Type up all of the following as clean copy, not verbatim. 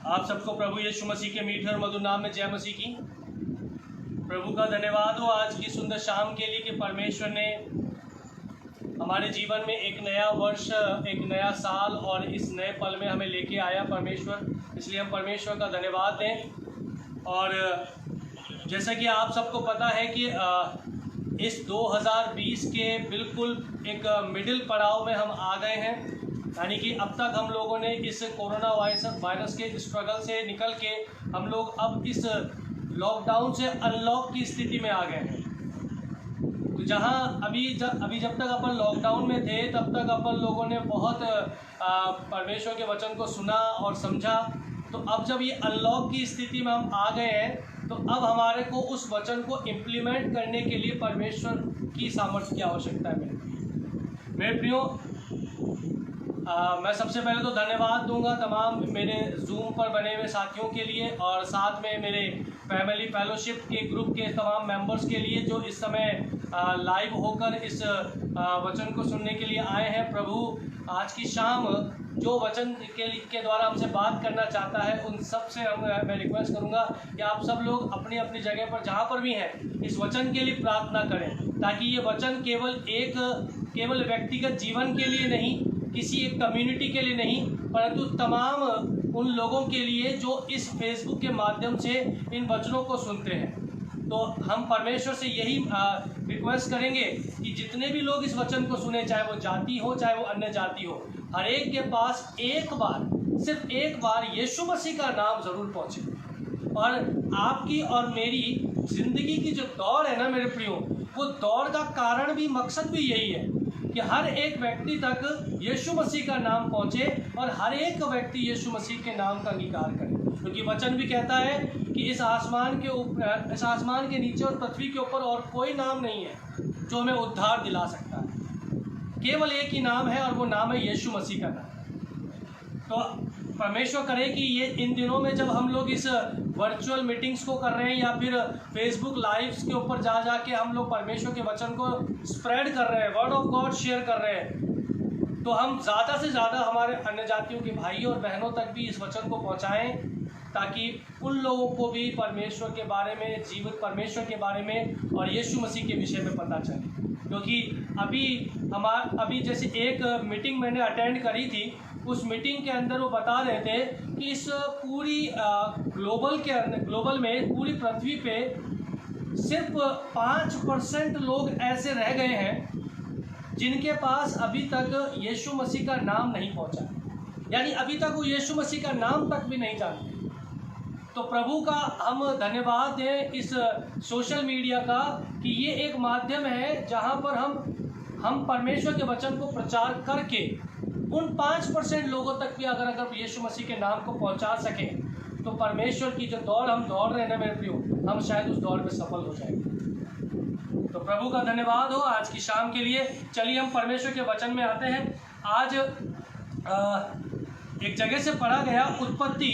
आप सबको प्रभु यीशु मसीह के मीठे और मधुर नाम में जय मसीह की। प्रभु का धन्यवाद हो आज की सुंदर शाम के लिए कि परमेश्वर ने हमारे जीवन में एक नया वर्ष, एक नया साल और इस नए पल में हमें लेके आया परमेश्वर। इसलिए हम परमेश्वर का धन्यवाद दें। और जैसा कि आप सबको पता है कि इस 2020 के बिल्कुल एक मिडिल पड़ाव में हम आ गए हैं। यानी कि अब तक हम लोगों ने इस कोरोना वायरस के स्ट्रगल से निकल के हम लोग अब इस लॉकडाउन से अनलॉक की स्थिति में आ गए हैं। तो जहाँ अभी जब तक अपन लॉकडाउन में थे तब तक अपन लोगों ने बहुत परमेश्वर के वचन को सुना और समझा। तो अब जब ये अनलॉक की स्थिति में हम आ गए हैं तो अब हमारे को उस वचन को इम्प्लीमेंट करने के लिए परमेश्वर की सामर्थ्य की आवश्यकता है। मेरे प्रियो, मैं सबसे पहले तो धन्यवाद दूंगा तमाम मेरे जूम पर बने हुए साथियों के लिए और साथ में मेरे फैमिली फेलोशिप के ग्रुप के तमाम मेंबर्स के लिए जो इस समय लाइव होकर इस वचन को सुनने के लिए आए हैं। प्रभु आज की शाम जो वचन के द्वारा हमसे बात करना चाहता है उन सब से मैं रिक्वेस्ट करूंगा कि आप सब लोग अपनी अपनी जगह पर जहाँ पर भी हैं इस वचन के लिए प्रार्थना करें, ताकि ये वचन केवल व्यक्तिगत जीवन के लिए नहीं, किसी एक कम्युनिटी के लिए नहीं, परंतु तमाम उन लोगों के लिए जो इस फेसबुक के माध्यम से इन वचनों को सुनते हैं। तो हम परमेश्वर से यही रिक्वेस्ट करेंगे कि जितने भी लोग इस वचन को सुने, चाहे वो जाति हो चाहे वो अन्य जाति हो, हर एक के पास सिर्फ एक बार यीशु मसीह का नाम ज़रूर पहुँचे। और आपकी और मेरी ज़िंदगी की जो दौड़ है ना मेरे प्रियो, वो दौड़ का कारण भी, मकसद भी यही है कि हर एक व्यक्ति तक यीशु मसीह का नाम पहुँचे और हर एक व्यक्ति यीशु मसीह के नाम का अंगीकार करे। क्योंकि वचन भी कहता है कि इस आसमान के नीचे और पृथ्वी के ऊपर और कोई नाम नहीं है जो हमें उद्धार दिला सकता है। केवल एक ही नाम है और वो नाम है यीशु मसीह का नाम। तो परमेश्वर करे कि ये इन दिनों में जब हम लोग इस वर्चुअल मीटिंग्स को कर रहे हैं या फिर फेसबुक लाइव्स के ऊपर जा के हम लोग परमेश्वर के वचन को स्प्रेड कर रहे हैं, वर्ड ऑफ गॉड शेयर कर रहे हैं, तो हम ज़्यादा से ज़्यादा हमारे अन्य जातियों के भाइयों और बहनों तक भी इस वचन को पहुँचाएँ, ताकि उन लोगों को भी परमेश्वर के बारे में, जीवित परमेश्वर के बारे में और यीशु मसीह के विषय में पता चले। क्योंकि अभी जैसे एक मीटिंग मैंने अटेंड करी थी, उस मीटिंग के अंदर वो बता रहे थे कि इस पूरी ग्लोबल में पूरी पृथ्वी पे सिर्फ 5% लोग ऐसे रह गए हैं जिनके पास अभी तक यीशु मसीह का नाम नहीं पहुंचा, यानी अभी तक वो यीशु मसीह का नाम तक भी नहीं जानते। तो प्रभु का हम धन्यवाद दें इस सोशल मीडिया का कि ये एक माध्यम है जहाँ पर हम परमेश्वर के वचन को प्रचार करके उन 5% लोगों तक भी अगर यीशु मसीह के नाम को पहुंचा सकें तो परमेश्वर की जो दौड़ हम दौड़ रहे हैं ना मेरे प्रियो, हम शायद उस दौड़ में सफल हो जाएंगे। तो प्रभु का धन्यवाद हो आज की शाम के लिए। चलिए हम परमेश्वर के वचन में आते हैं। आज एक जगह से पढ़ा गया उत्पत्ति,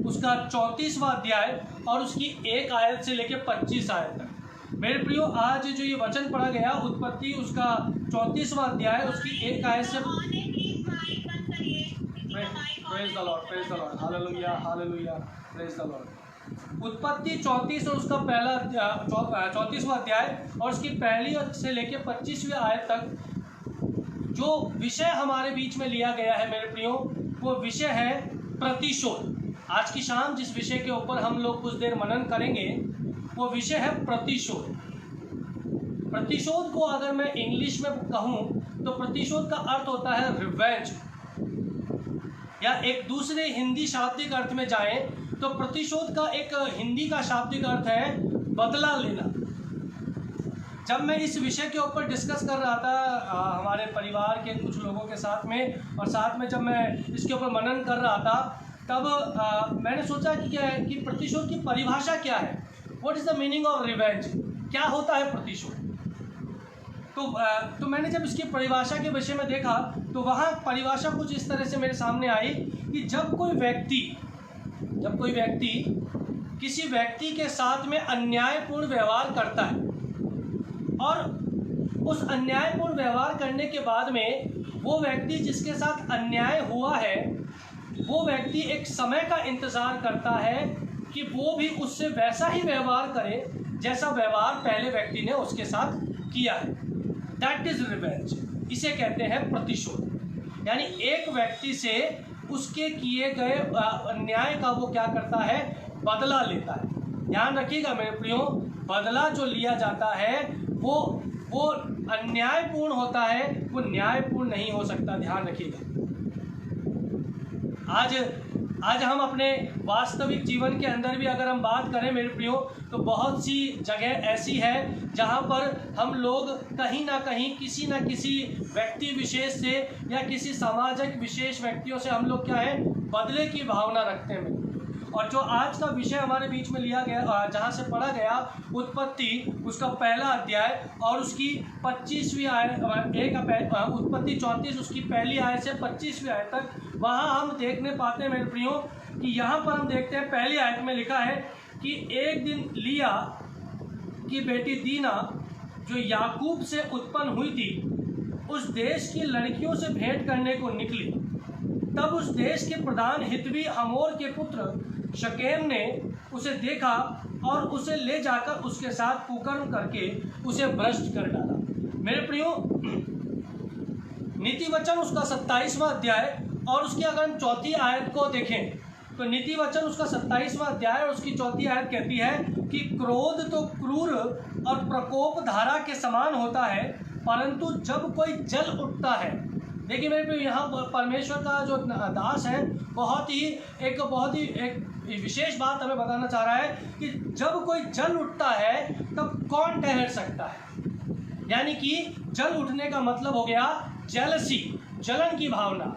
उसका 34वां अध्याय और उसकी 1 आयत से लेकर 25 आयत तक। मेरे प्रियो, आज जो ये वचन पढ़ा गया उत्पत्ति उसका 34वां अध्याय उसकी 1 आयत से, praise the Lord, praise the Lord, hallelujah, hallelujah, praise the Lord. उत्पत्ति 34 और उसका 34वां अध्याय और उसकी 1 से लेकर 25वीं आयत तक जो विषय हमारे बीच में लिया गया है मेरे प्रियो, वो विषय है प्रतिशोध। आज की शाम जिस विषय के ऊपर हम लोग कुछ देर मनन करेंगे वो विषय है प्रतिशोध। प्रतिशोध को अगर मैं इंग्लिश में कहूँ तो प्रतिशोध का अर्थ होता है रिवेंज, या एक दूसरे हिंदी शाब्दिक अर्थ में जाएं तो प्रतिशोध का एक हिंदी का शाब्दिक अर्थ है बदला लेना। जब मैं इस विषय के ऊपर डिस्कस कर रहा था हमारे परिवार के कुछ लोगों के साथ में, और साथ में जब मैं इसके ऊपर मनन कर रहा था तब मैंने सोचा कि प्रतिशोध की परिभाषा क्या है, what is the meaning of revenge, क्या होता है प्रतिशोध। तो मैंने जब इसकी परिभाषा के विषय में देखा तो वहाँ परिभाषा कुछ इस तरह से मेरे सामने आई कि जब कोई व्यक्ति किसी व्यक्ति के साथ में अन्यायपूर्ण व्यवहार करता है और उस अन्यायपूर्ण व्यवहार करने के बाद में वो व्यक्ति जिसके साथ अन्याय हुआ है वो व्यक्ति एक समय का इंतज़ार करता है कि वो भी उससे वैसा ही व्यवहार करे जैसा व्यवहार पहले व्यक्ति ने उसके साथ किया है। That is revenge. इसे कहते हैं प्रतिशोध। यानी एक व्यक्ति से उसके किए गए अन्याय का वो क्या करता है, बदला लेता है। ध्यान रखिएगा मेरे प्रियो, बदला जो लिया जाता है वो अन्यायपूर्ण होता है, वो न्यायपूर्ण नहीं हो सकता। ध्यान रखिएगा। आज हम अपने वास्तविक जीवन के अंदर भी अगर हम बात करें मेरे प्रियो, तो बहुत सी जगह ऐसी है जहां पर हम लोग कहीं ना कहीं किसी न किसी व्यक्ति विशेष से या किसी सामाजिक विशेष व्यक्तियों से हम लोग क्या है, बदले की भावना रखते हैं। और जो आज का विषय हमारे बीच में लिया गया, जहाँ से पढ़ा गया उत्पत्ति, उसका पहला अध्याय और उसकी 25वीं आयत, उत्पत्ति 34 उसकी पहली आयत से 25वीं आयत तक, वहाँ हम देखने पाते हैं मेरे प्रियो कि यहाँ पर हम देखते हैं पहली आयत में लिखा है कि एक दिन लिया की बेटी दीना जो याकूब से उत्पन्न हुई थी, उस देश की लड़कियों से भेंट करने को निकली। तब उस देश के प्रधान हित्वी हमोर के पुत्र शकेम ने उसे देखा और उसे ले जाकर उसके साथ कुकर्म करके उसे भ्रष्ट कर डाला। मेरे प्रियो, नीति वचन उसका 27वां अध्याय और उसकी अगर हम चौथी आयत को देखें तो नीति वचन उसका 27वां अध्याय और उसकी चौथी आयत कहती है कि क्रोध तो क्रूर और प्रकोप धारा के समान होता है, परंतु जब कोई जल उठता है। देखिए मेरे पे यहाँ परमेश्वर का जो दास है बहुत ही एक विशेष बात हमें बताना चाह रहा है कि जब कोई जल उठता है तब कौन ठहर सकता है। यानी कि जल उठने का मतलब हो गया जेलसी, जलन की भावना।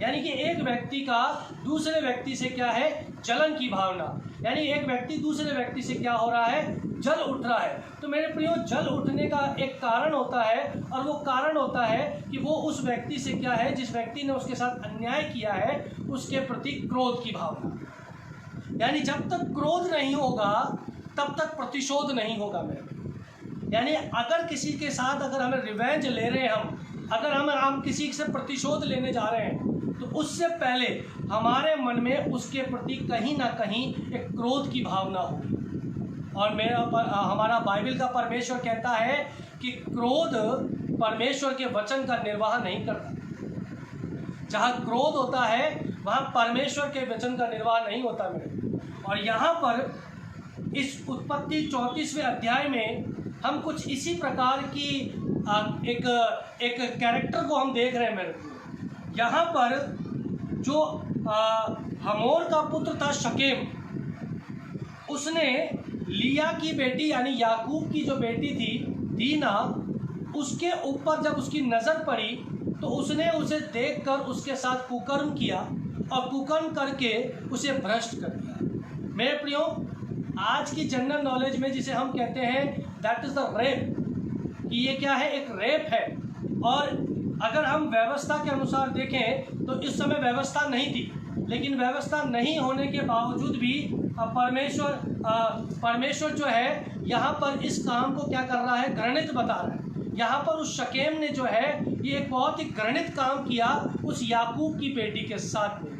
यानी कि एक व्यक्ति का दूसरे व्यक्ति से क्या है, जलन की भावना। यानी एक व्यक्ति दूसरे व्यक्ति से क्या हो रहा है, जल उठ रहा है। तो मेरे प्रियो, जल उठने का एक कारण होता है और वो कारण होता है कि वो उस व्यक्ति से क्या है, जिस व्यक्ति ने उसके साथ अन्याय किया है, उसके प्रति क्रोध की भावना। यानी जब तक क्रोध नहीं होगा तब तक प्रतिशोध नहीं होगा मेरे। यानी अगर किसी के साथ अगर हमें रिवेंज ले रहे हैं, अगर हम किसी से प्रतिशोध लेने जा रहे हैं, तो उससे पहले हमारे मन में उसके प्रति कहीं ना कहीं एक क्रोध की भावना हो। और हमारा बाइबल का परमेश्वर कहता है कि क्रोध परमेश्वर के वचन का निर्वाह नहीं करता। जहाँ क्रोध होता है वहाँ परमेश्वर के वचन का निर्वाह नहीं होता मेरे। और यहाँ पर इस उत्पत्ति 34वें अध्याय में हम कुछ इसी प्रकार की एक कैरेक्टर को हम देख रहे हैं मेरे को। यहाँ पर जो हमोर का पुत्र था शकेम, उसने लिया की बेटी यानी याकूब की जो बेटी थी दीना, उसके ऊपर जब उसकी नज़र पड़ी तो उसने उसे देखकर उसके साथ कुकर्म किया और कुकर्म करके उसे भ्रष्ट कर दिया। मेरे प्रियो, आज की जनरल नॉलेज में जिसे हम कहते हैं दैट इज़ द रेप, कि ये क्या है, एक रेप है। और अगर हम व्यवस्था के अनुसार देखें तो इस समय व्यवस्था नहीं थी, लेकिन व्यवस्था नहीं होने के बावजूद भी परमेश्वर जो है यहाँ पर इस काम को क्या कर रहा है, घृणित बता रहा है। यहाँ पर उस शकेम ने जो है ये एक बहुत ही घृणित काम किया उस याकूब की बेटी के साथ में।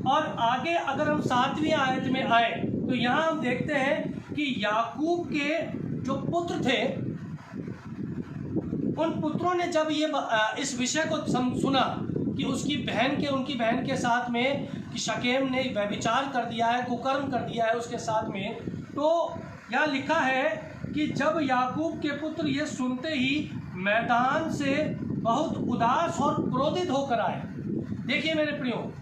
और आगे अगर हम 7वीं आयत में आए तो यहाँ हम देखते हैं कि याकूब के जो पुत्र थे, उन पुत्रों ने जब ये इस विषय को सुना कि उनकी बहन के साथ में कि शकेम ने व्यभिचार कर दिया है, कुकर्म कर दिया है उसके साथ में, तो यहाँ लिखा है कि जब याकूब के पुत्र ये सुनते ही मैदान से बहुत उदास और क्रोधित होकर आए। देखिए मेरे प्रियो,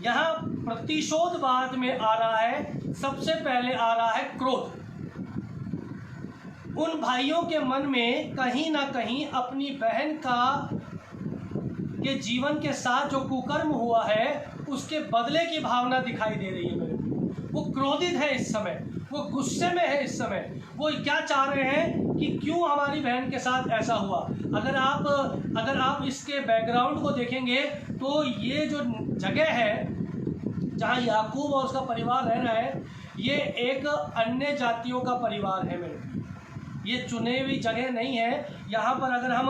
यहाँ प्रतिशोध बाद में आ रहा है, सबसे पहले आ रहा है क्रोध। उन भाइयों के मन में कहीं ना कहीं अपनी बहन के जीवन के साथ जो कुकर्म हुआ है उसके बदले की भावना दिखाई दे रही है मेरे। वो क्रोधित है इस समय, वो गुस्से में है इस समय। वो क्या चाह रहे हैं कि क्यों हमारी बहन के साथ ऐसा हुआ। अगर आप इसके बैकग्राउंड को देखेंगे तो ये जो जगह है जहाँ याकूब और उसका परिवार रह रहा है, ये एक अन्य जातियों का परिवार है मेरे। ये चुने हुई जगह नहीं है। यहाँ पर अगर हम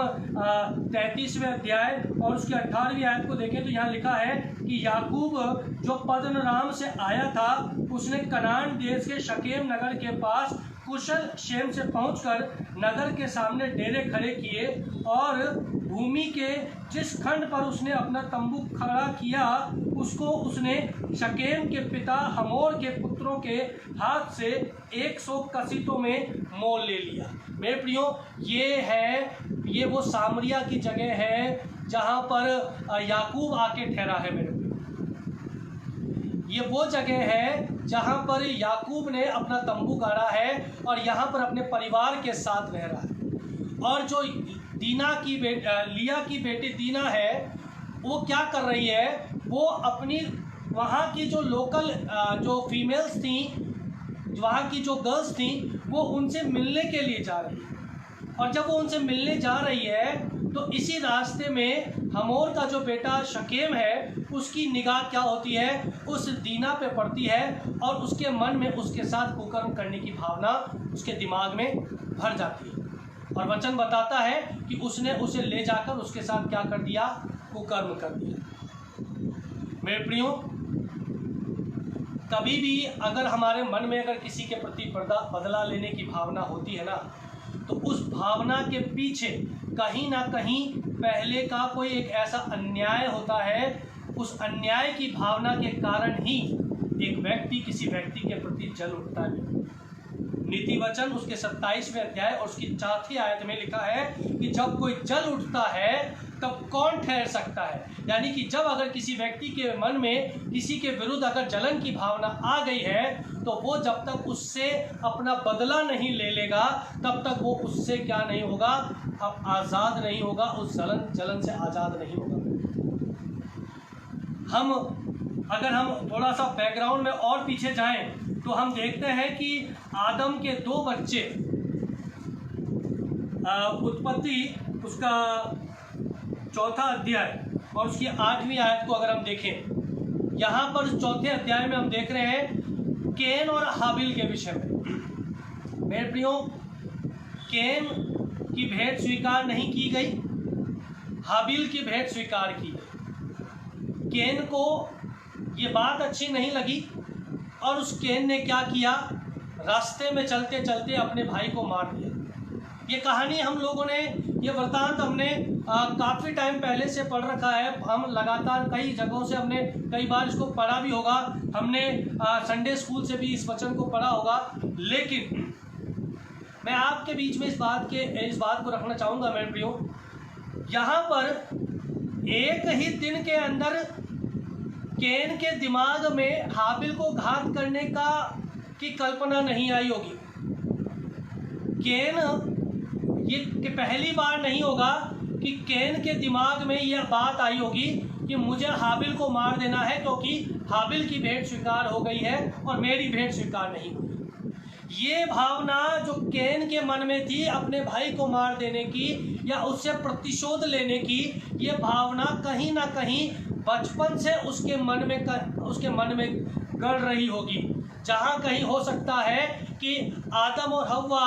33वें अध्याय और उसकी 18वीं आयत को देखें तो यहाँ लिखा है कि याकूब जो पद्दनराम से आया था उसने कनान देश के शकेम नगर के पास कुशल क्षेम से पहुंचकर नगर के सामने डेरे खड़े किए और भूमि के जिस खंड पर उसने अपना तंबू खड़ा किया उसको उसने शकेम के पिता हमोर के पुत्रों के हाथ से 100 कसीतों में मोल ले लिया। मेरे प्रियो, ये वो सामरिया की जगह है जहाँ पर याकूब आके ठहरा है। मेरे प्रियो, ये वो जगह है जहाँ पर याकूब ने अपना तंबू गाड़ा है और यहाँ पर अपने परिवार के साथ रह रहा है। और जो लिया की बेटी दीना है वो क्या कर रही है, वो अपनी वहाँ की जो लोकल जो फीमेल्स थी, वहाँ की जो गर्ल्स थी, वो उनसे मिलने के लिए जा रही है। और जब वो उनसे मिलने जा रही है तो इसी रास्ते में हमोर का जो बेटा शकेम है उसकी निगाह क्या होती है, उस दीना पे पड़ती है और उसके मन में उसके साथ कुकर्म करने की भावना उसके दिमाग में भर जाती है। और वचन बताता है कि उसने उसे ले जाकर उसके साथ क्या कर दिया, कुकर्म कर दिया। मेरे प्रियो, कभी भी अगर हमारे मन में अगर किसी के प्रति बदला लेने की भावना होती है ना, तो उस भावना के पीछे कहीं ना कहीं पहले का कोई एक ऐसा अन्याय होता है। उस अन्याय की भावना के कारण ही एक व्यक्ति किसी व्यक्ति के प्रति जल उठता है। नीति वचन उसके 27वें अध्याय और उसकी 4थी आयत में लिखा है कि जब कोई जल उठता है तब कौन ठहर सकता है। यानी कि जब अगर किसी व्यक्ति के मन में किसी के विरुद्ध अगर जलन की भावना आ गई है तो वो जब तक उससे अपना बदला नहीं ले लेगा तब तक वो उससे क्या नहीं होगा, अब आज़ाद नहीं होगा, उस जलन से आज़ाद नहीं होगा। अगर हम थोड़ा सा बैकग्राउंड में और पीछे जाएं तो हम देखते हैं कि आदम के 2 बच्चे, उत्पत्ति उसका 4था अध्याय और उसकी 8वीं आयत को अगर हम देखें, यहाँ पर 4थे अध्याय में हम देख रहे हैं केन और हाबिल के विषय में। मेरे प्रियो, केन की भेंट स्वीकार नहीं की गई, हाबिल की भेंट स्वीकार की गई। केन को ये बात अच्छी नहीं लगी और उस केन ने क्या किया, रास्ते में चलते चलते अपने भाई को मार दिया। ये कहानी हम लोगों ने, ये वृतांत हमने काफ़ी टाइम पहले से पढ़ रखा है। हम लगातार कई जगहों से हमने कई बार इसको पढ़ा भी होगा, हमने संडे स्कूल से भी इस वचन को पढ़ा होगा। लेकिन मैं आपके बीच में इस बात को रखना चाहूँगा मेरे प्रियो, यहाँ पर एक ही दिन के अंदर केन के दिमाग में हाबिल को घात करने की कल्पना नहीं आई होगी। केन, ये पहली बार नहीं होगा कि केन के दिमाग में यह बात आई होगी कि मुझे हाबिल को मार देना है क्योंकि हाबिल की भेंट स्वीकार हो गई है और मेरी भेंट स्वीकार नहीं हुई। ये भावना जो केन के मन में थी अपने भाई को मार देने की या उससे प्रतिशोध लेने की, ये भावना कहीं ना कहीं बचपन से उसके मन में गड़ रही होगी। जहाँ कहीं हो सकता है कि आदम और हव्वा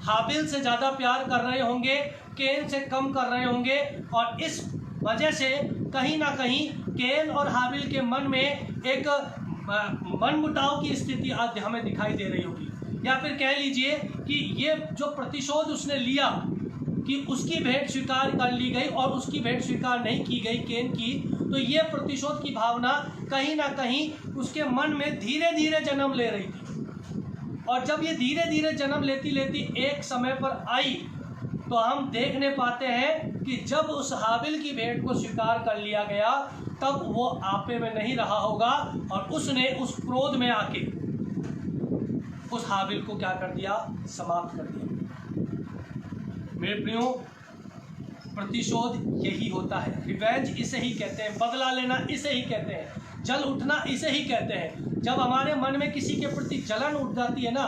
हाबिल से ज़्यादा प्यार कर रहे होंगे, केन से कम कर रहे होंगे और इस वजह से कहीं ना कहीं केन और हाबिल के मन में एक मनमुटाव की स्थिति आज हमें दिखाई दे रही होगी। या फिर कह लीजिए कि ये जो प्रतिशोध उसने लिया कि उसकी भेंट स्वीकार कर ली गई और उसकी भेंट स्वीकार नहीं की गई केन की, तो ये प्रतिशोध की भावना कहीं ना कहीं उसके मन में धीरे धीरे जन्म ले रही थी। और जब ये धीरे धीरे जन्म लेती एक समय पर आई तो हम देखने पाते हैं कि जब उस हाबिल की भेंट को स्वीकार कर लिया गया तब वो आपे में नहीं रहा होगा और उसने उस क्रोध में आके उस हाबिल को क्या कर दिया, समाप्त कर दिया। मेरे प्रियो, प्रतिशोध यही होता है, रिवेंज इसे ही कहते हैं, बदला लेना इसे ही कहते हैं, जल उठना इसे ही कहते हैं। जब हमारे मन में किसी के प्रति जलन उठ जाती है ना,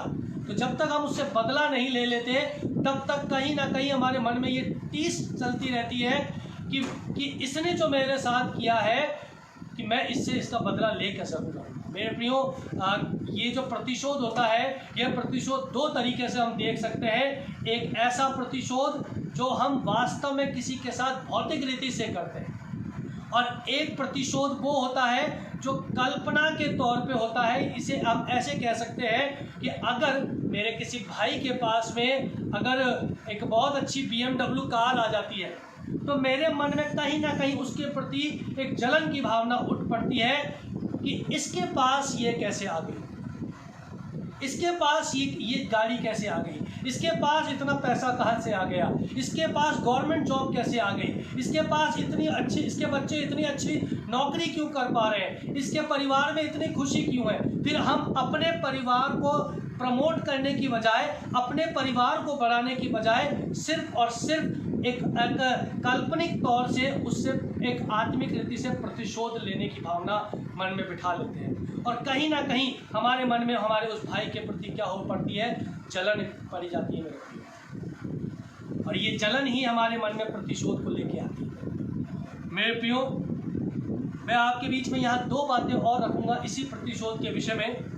तो जब तक हम उससे बदला नहीं ले लेते तब तक कहीं ना कहीं हमारे मन में ये टीस चलती रहती है कि इसने जो मेरे साथ किया है कि मैं इसका बदला ले कैसे लूँगा। मेरे प्रियो, ये जो प्रतिशोध होता है, यह प्रतिशोध दो तरीके से हम देख सकते हैं। एक ऐसा प्रतिशोध जो हम वास्तव में किसी के साथ भौतिक रीति से करते हैं, और एक प्रतिशोध वो होता है जो कल्पना के तौर पे होता है। इसे हम ऐसे कह सकते हैं कि अगर मेरे किसी भाई के पास में अगर एक बहुत अच्छी BMW कार आ जाती है, तो मेरे मन में कहीं ना कहीं उसके प्रति एक जलन की भावना उठ पड़ती है कि इसके पास ये कैसे आ गई, इसके पास ये गाड़ी कैसे आ गई, इसके पास इतना पैसा कहाँ से आ गया, इसके पास गवर्नमेंट जॉब कैसे आ गई, इसके पास इतनी अच्छी, इसके बच्चे इतनी अच्छी नौकरी क्यों कर पा रहे हैं, इसके परिवार में इतनी खुशी क्यों है। फिर हम अपने परिवार को प्रमोट करने की बजाय, अपने परिवार को बढ़ाने की बजाय सिर्फ और सिर्फ एक काल्पनिक तौर से उससे एक आत्मिक रीति से प्रतिशोध लेने की भावना मन में बिठा लेते हैं, और कहीं ना कहीं हमारे मन में हमारे उस भाई के प्रति क्या हो पड़ती है, जलन पड़ी जाती है मेरे प्रियो, और ये जलन ही हमारे मन में प्रतिशोध को लेके आती है। मेरे प्रियो, मैं आपके बीच में यहाँ दो बातें और रखूँगा इसी प्रतिशोध के विषय में,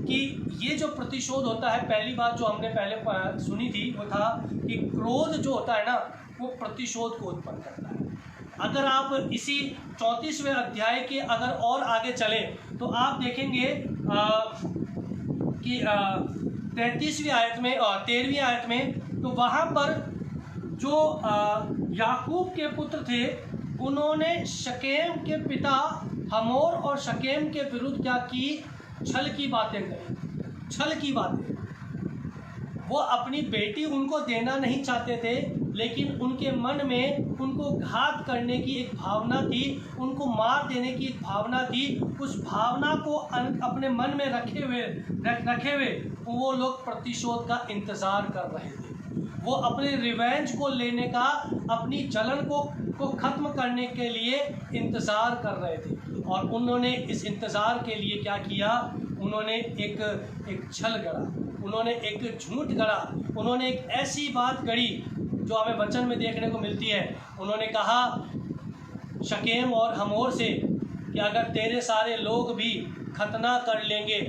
कि ये जो प्रतिशोध होता है, पहली बात जो हमने पहले सुनी थी वो था कि क्रोध जो होता है ना, वो प्रतिशोध को उत्पन्न करता है। अगर आप इसी 34वें अध्याय के अगर और आगे चलें तो आप देखेंगे कि 33वीं आयत में और 13वीं आयत में, तो वहाँ पर जो याकूब के पुत्र थे, उन्होंने शकेम के पिता हमोर और शकेम के विरुद्ध क्या की, छल की बातें कही, छल की बातें। वो अपनी बेटी उनको देना नहीं चाहते थे, लेकिन उनके मन में उनको घात करने की एक भावना थी, उनको मार देने की एक भावना थी। उस भावना को अपने मन में रखे हुए वो लोग प्रतिशोध का इंतज़ार कर रहे थे। वो अपने रिवेंज को लेने का, अपनी जलन को ख़त्म करने के लिए इंतज़ार कर रहे थे, और उन्होंने इस इंतज़ार के लिए क्या किया, उन्होंने एक छल गढ़ा, उन्होंने एक झूठ गढ़ा, उन्होंने एक ऐसी बात गढ़ी जो हमें वचन में देखने को मिलती है। उन्होंने कहा शकेम और हमोर से कि अगर तेरे सारे लोग भी खतना कर लेंगे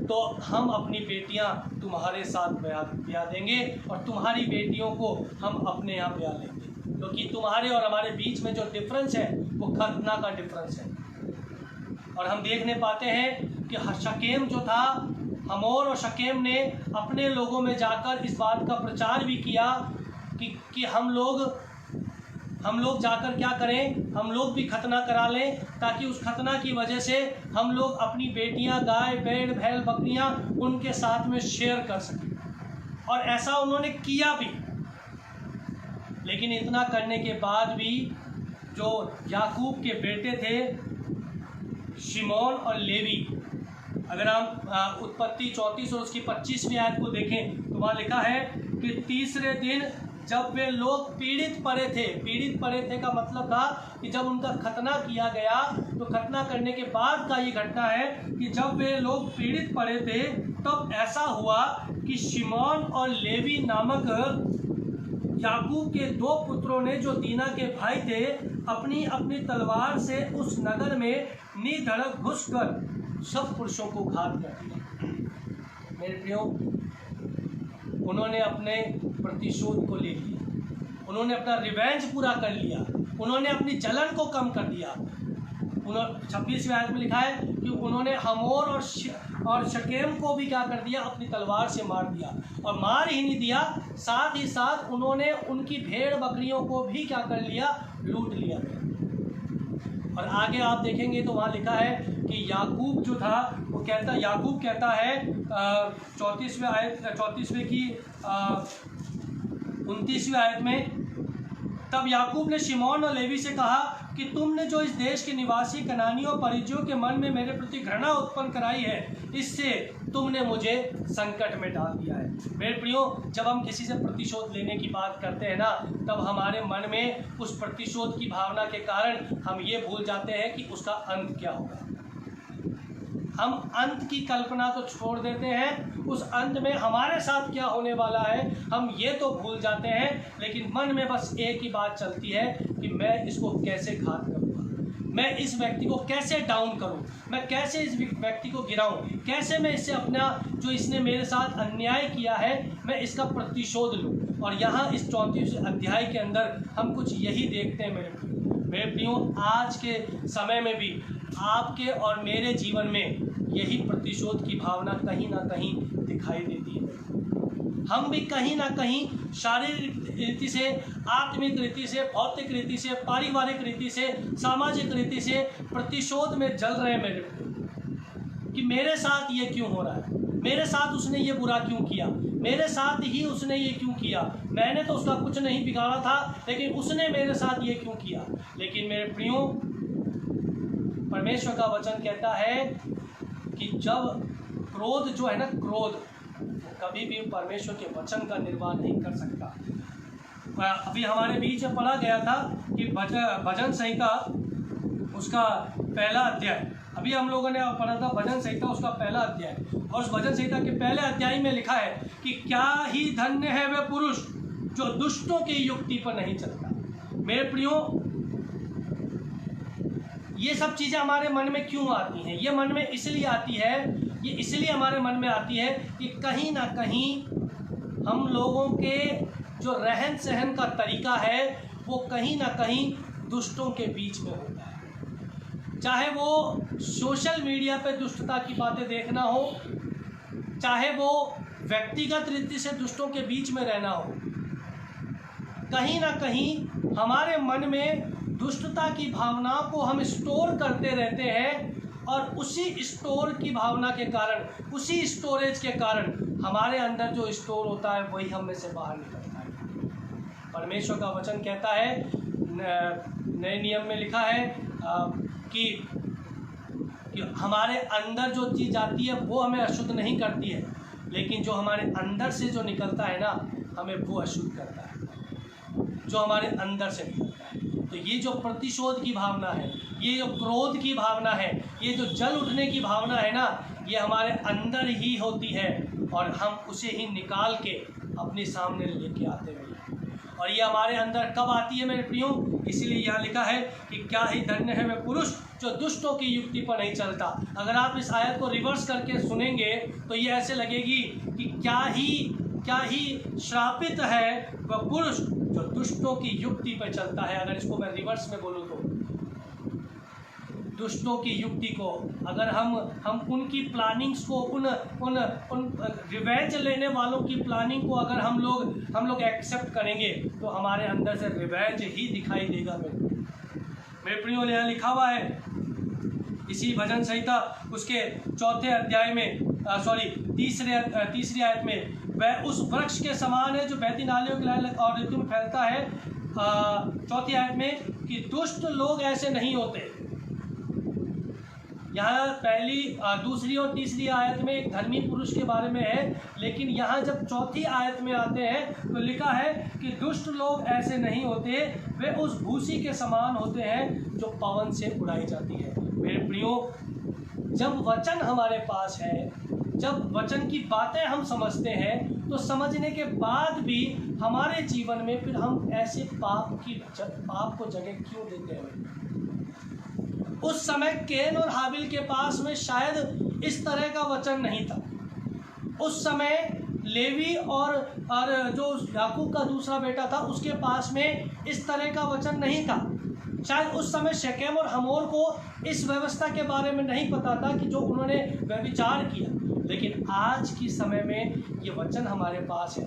तो हम अपनी बेटियां तुम्हारे साथ ब्याह देंगे, और तुम्हारी बेटियों को हम अपने यहाँ ब्याह लेंगे, क्योंकि तुम्हारे और हमारे बीच में जो डिफरेंस है वो खतना का डिफरेंस है। और हम देखने पाते हैं कि शकेम जो था, हमोर और शकेम ने अपने लोगों में जाकर इस बात का प्रचार भी किया कि हम लोग जाकर क्या करें, हम लोग भी खतना करा लें, ताकि उस खतना की वजह से हम लोग अपनी बेटियां, गाय, भेड़, बैल, बकरियां उनके साथ में शेयर कर सकें। और ऐसा उन्होंने किया भी। लेकिन इतना करने के बाद भी जो याकूब के बेटे थे शिमोन और लेवी, अगर हम उत्पत्ति 34 और उसकी 25वीं आयत को देखें तो वहाँ लिखा है कि तीसरे दिन जब वे लोग पीड़ित पड़े थे का मतलब था कि जब उनका खतना किया गया, तो खतना करने के बाद का ये घटना है कि जब वे लोग पीड़ित पड़े थे, तब ऐसा हुआ कि शिमोन और लेवी नामक याकूब के दो पुत्रों ने, जो दीना के भाई थे, अपनी अपनी तलवार से उस नगर में निधड़क घुसकर सब पुरुषों को घात कर दिया। मेरे प्रियो, उन्होंने अपने प्रतिशोध को ले लिया, उन्होंने अपना रिवेंज पूरा कर लिया, उन्होंने अपनी जलन को कम कर दिया। 26वें आयत में लिखा है कि उन्होंने हमोर और शकेम को भी क्या कर दिया, अपनी तलवार से मार दिया। और मार ही नहीं दिया, साथ ही साथ उन्होंने उनकी भेड़ बकरियों को भी क्या कर लिया, लूट लिया। और आगे आप देखेंगे तो वहाँ लिखा है कि याकूब जो था वो याकूब कहता है 34वें की 29वीं आयत में, तब याकूब ने शिमोन और लेवी से कहा कि तुमने जो इस देश के निवासी कनानियों परिज्यों के मन में मेरे प्रति घृणा उत्पन्न कराई है, इससे तुमने मुझे संकट में डाल दिया है। मेरे प्रियो, जब हम किसी से प्रतिशोध लेने की बात करते हैं ना, तब हमारे मन में उस प्रतिशोध की भावना के कारण हम ये भूल जाते हैं कि उसका अंत क्या होगा। हम अंत की कल्पना तो छोड़ देते हैं, उस अंत में हमारे साथ क्या होने वाला है हम ये तो भूल जाते हैं, लेकिन मन में बस एक ही बात चलती है कि मैं इसको कैसे घात करूँगा, मैं इस व्यक्ति को कैसे डाउन करूं, मैं कैसे इस व्यक्ति को गिराऊं, कैसे मैं इससे अपना जो इसने मेरे साथ अन्याय किया है मैं इसका प्रतिशोध लूं। और यहाँ इस 34 अध्याय के अंदर हम कुछ यही देखते हैं मेरे प्रियो। आज के समय में भी आपके और मेरे जीवन में यही प्रतिशोध की भावना कहीं ना कहीं दिखाई देती है। हम भी कहीं ना कहीं शारीरिक रीति से, आत्मिक रीति से, भौतिक रीति से, पारिवारिक रीति से, सामाजिक रीति से प्रतिशोध में जल रहे हैं मेरे कि मेरे साथ ये क्यों हो रहा है, मेरे साथ उसने ये बुरा क्यों किया, मेरे साथ ही उसने ये क्यों किया, मैंने तो उसका कुछ नहीं बिगाड़ा था लेकिन उसने मेरे साथ ये क्यों किया। लेकिन मेरे प्रियो, परमेश्वर का वचन कहता है कि जब क्रोध जो है ना, क्रोध कभी भी परमेश्वर के वचन का निर्वाह नहीं कर सकता। अभी हमारे बीच में पढ़ा गया था कि भजन संहिता उसका पहला अध्याय, अभी हम लोगों ने पढ़ा था भजन संहिता उसका पहला अध्याय, और उस भजन संहिता के पहले अध्याय में लिखा है कि क्या ही धन्य है वह पुरुष जो दुष्टों की युक्ति पर नहीं चलता। मेरे प्रियो, ये सब चीज़ें हमारे मन में क्यों आती हैं? ये मन में इसलिए आती है, ये इसलिए हमारे मन में आती है कि कहीं ना कहीं हम लोगों के जो रहन सहन का तरीका है वो कहीं ना कहीं दुष्टों के बीच में होता है। चाहे वो सोशल मीडिया पे दुष्टता की बातें देखना हो, चाहे वो व्यक्तिगत रीति से दुष्टों के बीच में रहना हो, कहीं ना कहीं हमारे मन में दुष्टता की भावनाओं को हम स्टोर करते रहते हैं, और उसी स्टोर की भावना के कारण, उसी स्टोरेज के कारण हमारे अंदर जो स्टोर होता है वही हम में से बाहर निकलता है। परमेश्वर का वचन कहता है, नए नियम में लिखा है कि हमारे अंदर जो चीज़ आती है वो हमें अशुद्ध नहीं करती है, लेकिन जो हमारे अंदर से जो निकलता है ना, हमें वो अशुद्ध करता है, जो हमारे अंदर से निकलता है। तो ये जो प्रतिशोध की भावना है, ये जो क्रोध की भावना है, ये जो जल उठने की भावना है ना, ये हमारे अंदर ही होती है और हम उसे ही निकाल के अपने सामने लेके आते हैं। और ये हमारे अंदर कब आती है मेरे प्रियो? इसीलिए यहाँ लिखा है कि क्या ही धन्य है वह पुरुष जो दुष्टों की युक्ति पर नहीं चलता। अगर आप इस आयत को रिवर्स करके सुनेंगे तो ये ऐसे लगेगी कि क्या ही श्रापित है वह पुरुष जो दुष्टों की युक्ति पर चलता है। अगर इसको मैं रिवर्स में बोलूँ तो दुष्टों की युक्ति को अगर हम उनकी प्लानिंग्स को, उन रिवेंज लेने वालों की प्लानिंग को अगर हम लोग एक्सेप्ट करेंगे तो हमारे अंदर से रिवेंज ही दिखाई देगा। मेरे प्रियो, यहाँ लिखा हुआ है इसी भजन संहिता उसके चौथे अध्याय में तीसरी आयत में, वह उस वृक्ष के समान है जो बहती नालियों के लायक और ऋतु में फैलता है। चौथी आयत में कि दुष्ट लोग ऐसे नहीं होते। यहाँ पहली, दूसरी और तीसरी आयत में एक धर्मी पुरुष के बारे में है, लेकिन यहाँ जब चौथी आयत में आते हैं तो लिखा है कि दुष्ट लोग ऐसे नहीं होते, वे उस भूसी के समान होते हैं जो पवन से उड़ाई जाती है। मेरे प्रियो, जब वचन हमारे पास है, जब वचन की बातें हम समझते हैं, तो समझने के बाद भी हमारे जीवन में फिर हम ऐसे पाप को जगह क्यों देते हैं? उस समय कैन और हाबिल के पास में शायद इस तरह का वचन नहीं था। उस समय लेवी और जो याकूब का दूसरा बेटा था उसके पास में इस तरह का वचन नहीं था। शायद उस समय शकेम और हमोर को इस व्यवस्था के बारे में नहीं पता था कि जो उन्होंने व्यभिचार किया, लेकिन आज की समय में ये वचन हमारे पास है,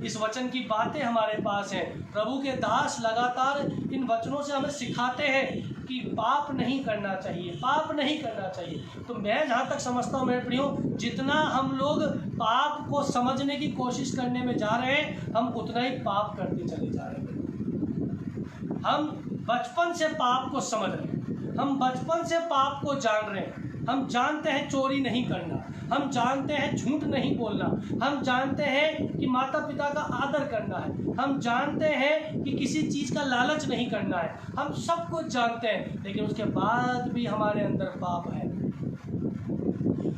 इस वचन की बातें हमारे पास हैं। प्रभु के दास लगातार इन वचनों से हमें सिखाते हैं कि पाप नहीं करना चाहिए, पाप नहीं करना चाहिए। तो मैं जहाँ तक समझता हूँ मेरे प्रियो, जितना हम लोग पाप को समझने की कोशिश करने में जा रहे हैं, हम उतना ही पाप करते चले जा रहे हैं। हम बचपन से पाप को समझ रहे हैं, हम बचपन से पाप को जान रहे हैं। हम जानते हैं चोरी नहीं करना, हम जानते हैं झूठ नहीं बोलना, हम जानते हैं कि माता पिता का आदर करना है, हम जानते हैं कि किसी चीज़ का लालच नहीं करना है, हम सब कुछ जानते हैं, लेकिन उसके बाद भी हमारे अंदर पाप है।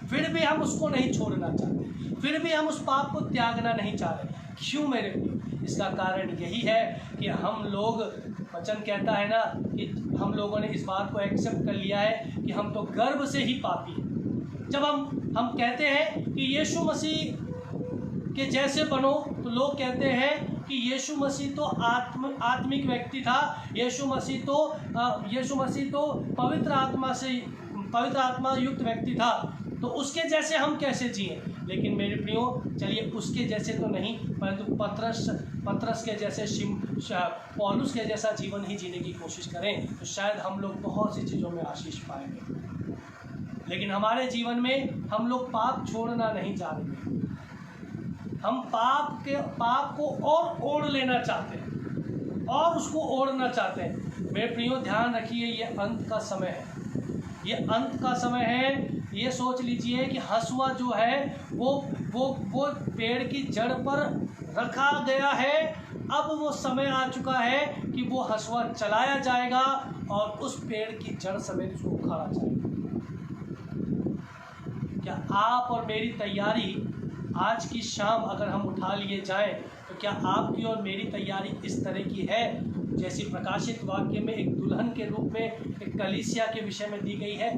फिर भी हम उसको नहीं छोड़ना चाहते, फिर भी हम उस पाप को त्यागना नहीं चाह रहे। क्यों मेरे प्रिय? इसका कारण यही है कि हम लोग, वचन कहता है ना कि हम लोगों ने इस बात को एक्सेप्ट कर लिया है कि हम तो गर्भ से ही पापी हैं। जब हम कहते हैं कि यीशु मसीह के जैसे बनो, तो लोग कहते हैं कि यीशु मसीह तो आत्मिक व्यक्ति था, यीशु मसीह तो पवित्र आत्मा युक्त व्यक्ति था, तो उसके जैसे हम कैसे जिए। लेकिन मेरे प्रियो, चलिए उसके जैसे तो नहीं, परंतु पतरस के जैसे, पौलुस के जैसा जीवन ही जीने की कोशिश करें, तो शायद हम लोग बहुत सी चीज़ों में आशीष पाएंगे। लेकिन हमारे जीवन में हम लोग पाप छोड़ना नहीं चाहते, हम पाप को और ओढ़ लेना चाहते हैं और उसको ओढ़ना चाहते हैं। मेरे प्रियो, ध्यान रखिए, ये अंत का समय है, ये अंत का समय है। ये सोच लीजिए कि हँसुआ जो है वो पेड़ की जड़ पर रखा गया है। अब वो समय आ चुका है कि वो हँसुआ चलाया जाएगा और उस पेड़ की जड़ समेत उसको उखाड़ा जाएगा। क्या आप और मेरी तैयारी आज की शाम अगर हम उठा लिए जाएं, तो क्या आपकी और मेरी तैयारी इस तरह की है जैसी प्रकाशित वाक्य में एक दुल्हन के रूप में एक कलीसिया के विषय में दी गई है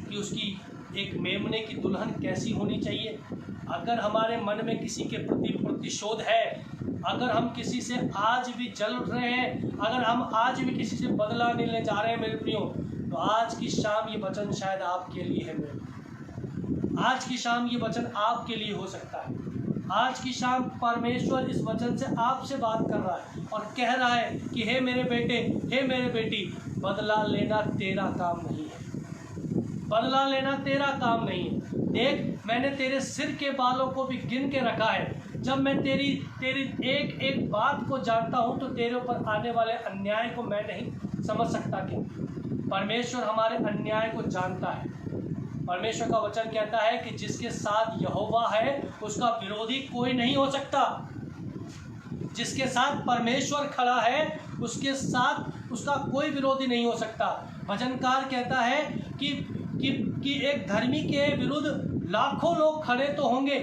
कि उसकी एक मेमने की दुल्हन कैसी होनी चाहिए? अगर हमारे मन में किसी के प्रति प्रतिशोध है, अगर हम किसी से आज भी जल रहे हैं, अगर हम आज भी किसी से बदला लेने जा रहे हैं मेरे प्रियो, तो आज की शाम ये वचन शायद आपके लिए है मेरे। आज की शाम ये वचन आपके लिए हो सकता है। आज की शाम परमेश्वर इस वचन से आपसे बात कर रहा है और कह रहा है कि हे मेरे बेटे, हे मेरे बेटी, बदला लेना तेरा काम नहीं है, बदला लेना तेरा काम नहीं है। देख, मैंने तेरे सिर के बालों को भी गिन के रखा है। जब मैं तेरी एक एक बात को जानता हूँ, तो तेरे ऊपर आने वाले अन्याय को मैं नहीं समझ सकता क्या? परमेश्वर हमारे अन्याय को जानता है। परमेश्वर का वचन कहता है कि जिसके साथ यहोवा है उसका विरोधी कोई नहीं हो सकता। जिसके साथ परमेश्वर खड़ा है उसके साथ उसका कोई विरोधी नहीं हो सकता। भजनकार कहता है कि एक धर्मी के विरुद्ध लाखों लोग खड़े तो होंगे,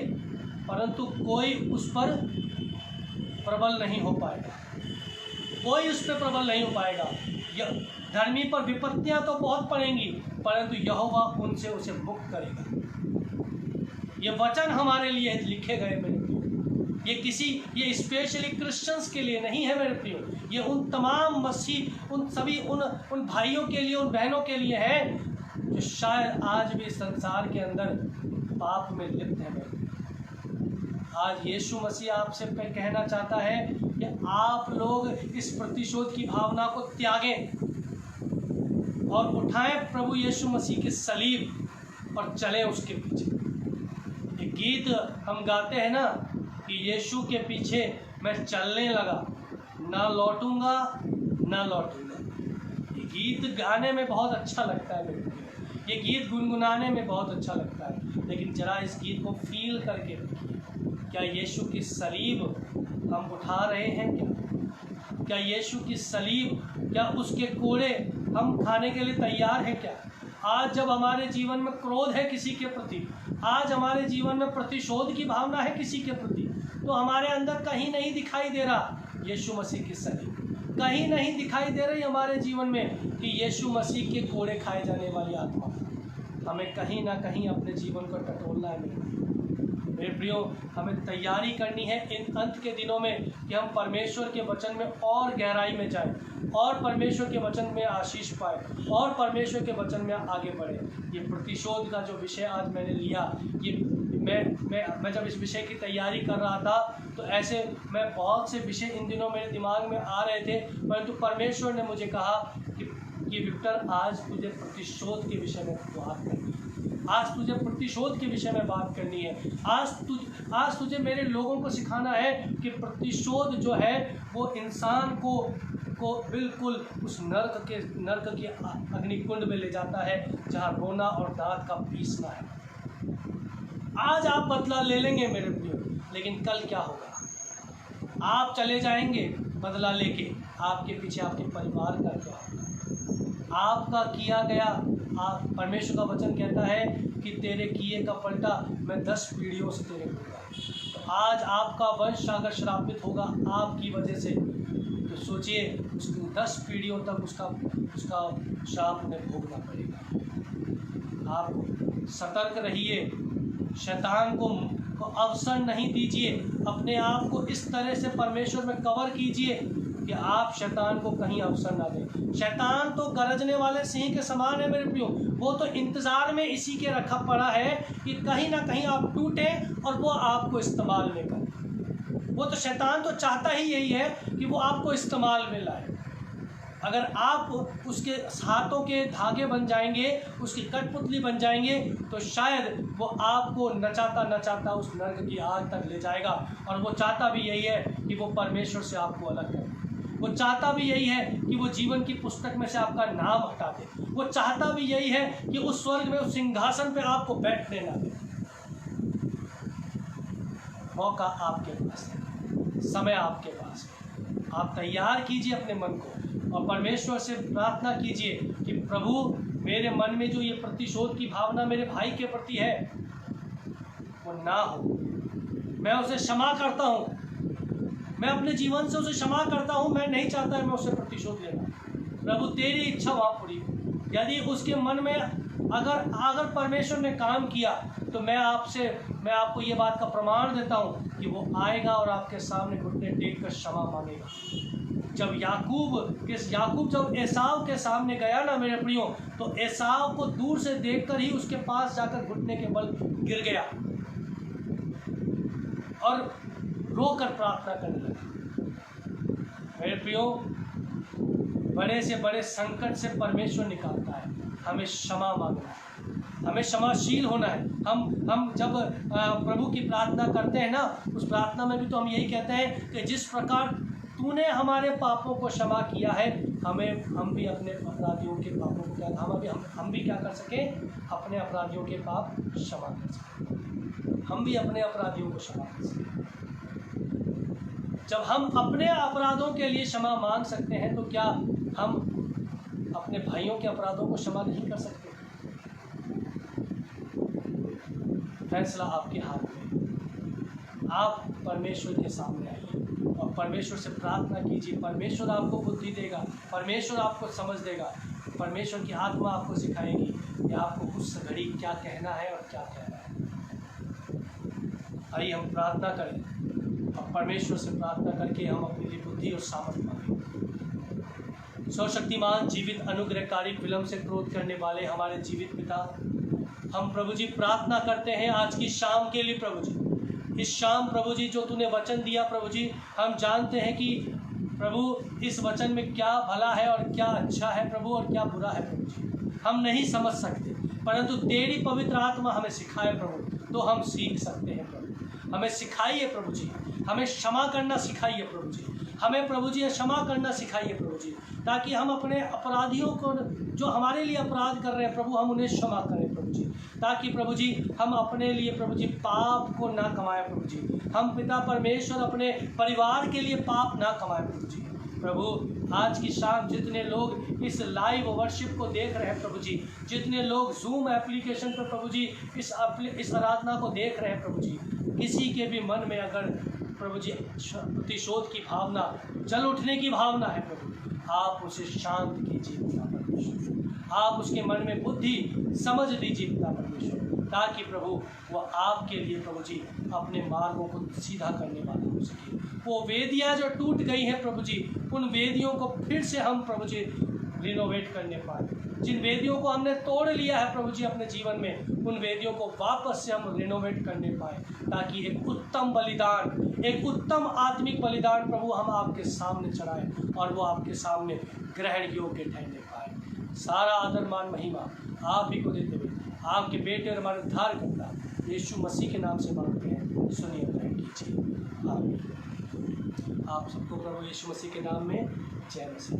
परंतु कोई उस पर प्रबल नहीं हो पाएगा, कोई उस पर प्रबल नहीं हो पाएगा। धर्मी पर विपत्तियां तो बहुत पड़ेंगी, परंतु यहोवा उनसे उसे मुक्त करेगा। ये वचन हमारे लिए लिखे गए मेरे प्रियो। ये स्पेशली क्रिश्चियंस के लिए नहीं है मेरे प्रियो। ये उन तमाम मसीह, उन भाइयों के लिए, उन बहनों के लिए है जो शायद आज भी संसार के अंदर पाप में लिप्त है मेरे। आज यीशु मसीह आपसे कहना चाहता है कि आप लोग इस प्रतिशोध की भावना को त्यागें और उठाएं प्रभु यीशु मसीह की सलीब और चलें उसके पीछे। एक गीत हम गाते हैं ना कि यीशु के पीछे मैं चलने लगा, ना लौटूंगा ना लौटूंगा। ये गीत गाने में बहुत अच्छा लगता है मेरे को, ये गीत गुनगुनाने में बहुत अच्छा लगता है, लेकिन जरा इस गीत को फील करके देखिए। क्या यीशु की सलीब हम उठा रहे हैं क्या यीशु की सलीब, क्या उसके कोड़े हम खाने के लिए तैयार हैं क्या? आज जब हमारे जीवन में क्रोध है किसी के प्रति, आज हमारे जीवन में प्रतिशोध की भावना है किसी के प्रति, तो हमारे अंदर कहीं नहीं दिखाई दे रहा यीशु मसीह की सलीब, कहीं नहीं दिखाई दे रही हमारे जीवन में कि यीशु मसीह के कोड़े खाए जाने वाली आत्मा। हमें कहीं ना कहीं अपने जीवन को टटोलना है मेरे प्रियो। हमें तैयारी करनी है इन अंत के दिनों में कि हम परमेश्वर के वचन में और गहराई में जाएं और परमेश्वर के वचन में आशीष पाए और परमेश्वर के वचन में आगे बढ़े। ये प्रतिशोध का जो विषय आज मैंने लिया, ये मैं जब इस विषय की तैयारी कर रहा था तो ऐसे मैं बहुत से विषय इन दिनों मेरे दिमाग में आ रहे थे, परंतु परमेश्वर ने मुझे कहा कि विक्टर, आज तुझे प्रतिशोध के विषय में बात करनी है, आज तुझे प्रतिशोध के विषय में बात करनी है। आज तुझे मेरे लोगों को सिखाना है कि प्रतिशोध जो है वो इंसान को बिल्कुल उस नर्क के अग्निकुंड में ले जाता है जहाँ रोना और दांत का पीसना है। आज आप बदला ले लेंगे मेरे प्रियो, लेकिन कल क्या होगा? आप चले जाएंगे बदला लेके, आपके पीछे आपके परिवार का क्या होगा? आपका किया गया, परमेश्वर का वचन कहता है कि तेरे किए का पलटा मैं 10 पीढ़ियों से तेरे दूंगा। तो आज आपका वंश अगर श्रापित होगा आपकी वजह से, तो सोचिए उसको 10 पीढ़ियों तक उसका श्राप उन्हें भोगना पड़ेगा। आप सतर्क रहिए, शैतान को अवसर नहीं दीजिए, अपने आप को इस तरह से परमेश्वर में कवर कीजिए कि आप शैतान को कहीं अवसर ना दें। शैतान तो गरजने वाले सिंह के समान है मेरे प्रियो, वो तो इंतज़ार में इसी के रखा पड़ा है कि कहीं ना कहीं आप टूटे और वो आपको इस्तेमाल में करे। वो तो शैतान तो चाहता ही यही है कि वो आपको इस्तेमाल में लाए। अगर आप उसके हाथों के धागे बन जाएंगे, उसकी कठपुतली बन जाएंगे, तो शायद वो आपको नचाता नचाता उस नर्क की आग तक ले जाएगा। और वो चाहता भी यही है कि वो परमेश्वर से आपको अलग करे। वो चाहता भी यही है कि वो जीवन की पुस्तक में से आपका नाम हटा दे। वो चाहता भी यही है कि उस स्वर्ग में उस सिंहासन पे आपको बैठने ना दे। मौका आपके पास है, समय आपके पास है। आप तैयार कीजिए अपने मन को और परमेश्वर से प्रार्थना कीजिए कि प्रभु मेरे मन में जो ये प्रतिशोध की भावना मेरे भाई के प्रति है वो ना हो। मैं उसे क्षमा करता हूँ, मैं अपने जीवन से उसे क्षमा करता हूँ। मैं नहीं चाहता है मैं उससे प्रतिशोध लेना। प्रभु तेरी इच्छा वहाँ पूरी हो। यदि उसके मन में अगर परमेश्वर ने काम किया तो मैं आपको ये बात का प्रमाण देता हूँ कि वो आएगा और आपके सामने घुटने टेक कर क्षमा मांगेगा। जब याकूब जब एसाव के सामने गया ना मेरे प्रियो, तो एसाव को दूर से देखकर ही उसके पास जाकर घुटने के बल गिर गया और रोकर प्रार्थना करने लगा। मेरे प्रियो, बड़े से बड़े संकट से परमेश्वर निकालता है। हमें क्षमा मांगना है, हमें क्षमाशील होना है। हम जब प्रभु की प्रार्थना करते हैं ना, उस प्रार्थना में भी तो हम यही कहते हैं कि जिस प्रकार तूने हमारे पापों को क्षमा किया है, हम भी अपने अपराधियों के पापों को हम भी क्या कर सकें, अपने अपराधियों के पाप क्षमा कर सकें। हम भी अपने अपराधियों को क्षमा कर सकें। जब हम अपने अपराधों के लिए क्षमा मांग सकते हैं, तो क्या हम अपने भाइयों के अपराधों को क्षमा नहीं कर सकते? फैसला आपके हाथ में। आप परमेश्वर के सामने आइए और परमेश्वर से प्रार्थना कीजिए। परमेश्वर आपको बुद्धि देगा, परमेश्वर आपको समझ देगा, परमेश्वर की आत्मा आपको सिखाएगी कि आपको उस घड़ी क्या कहना है और क्या कहना है। आइए हम प्रार्थना करें और परमेश्वर से प्रार्थना करके हम अपने लिए बुद्धि और सामर्थ्य मांगें। सर्वशक्तिमान, जीवित, अनुग्रहकारी, विलंब से क्रोध करने वाले हमारे जीवित पिता, हम प्रभु जी प्रार्थना करते हैं आज की शाम के लिए। प्रभु जी, इस शाम प्रभु जी जो तूने वचन दिया प्रभु जी, हम जानते हैं कि प्रभु इस वचन में क्या भला है और क्या अच्छा है प्रभु और क्या बुरा है प्रभु जी। हम नहीं समझ सकते, परंतु तेरी पवित्र आत्मा हमें सिखाए प्रभु, तो हम सीख सकते हैं प्रभु। हमें सिखाइए प्रभु जी, हमें क्षमा करना सिखाइए प्रभु जी, हमें प्रभु जी क्षमा करना सिखाइए प्रभु जी, ताकि हम अपने अपराधियों को जो हमारे लिए अपराध कर रहे हैं प्रभु, हम उन्हें क्षमा करें प्रभु जी, ताकि प्रभु जी हम अपने लिए प्रभु जी पाप को ना कमाएं प्रभु जी। हम पिता परमेश्वर अपने परिवार के लिए पाप ना कमाएं प्रभु जी। प्रभु आज की शाम जितने लोग इस लाइव वर्शिप को देख रहे हैं प्रभु जी, जितने लोग जूम एप्लीकेशन पर प्रभु जी इस आराधना को देख रहे हैं प्रभु जी, किसी के भी मन में अगर प्रभु जी प्रतिशोध की भावना, जल उठने की भावना है प्रभु, आप उसे शांत कीजिए पिता परमेश्वर। आप उसके मन में बुद्धि समझ दीजिए पिता परमेश्वर, ताकि प्रभु वह आपके लिए प्रभु जी अपने मार्गों को सीधा करने वाला हो सके। वो वेदियाँ जो टूट गई हैं प्रभु जी, उन वेदियों को फिर से हम प्रभु जी रिनोवेट करने पाए। जिन वेदियों को हमने तोड़ लिया है प्रभु जी अपने जीवन में, उन वेदियों को वापस से हम रिनोवेट करने पाए, ताकि एक उत्तम बलिदान, एक उत्तम आत्मिक बलिदान प्रभु हम आपके सामने चढ़ाएं और वो आपके सामने ग्रहण योग्य ठहरने पाए। सारा आदर मान महिमा आप ही को देते हुए आपके बेटे और हमारे उद्धारकर्ता यीशु मसीह के नाम से मांगते हैं, सुनिए ग्रहण कीजिए। आमीन। आप सबको प्रभु यीशु मसीह के नाम में जय मसीह।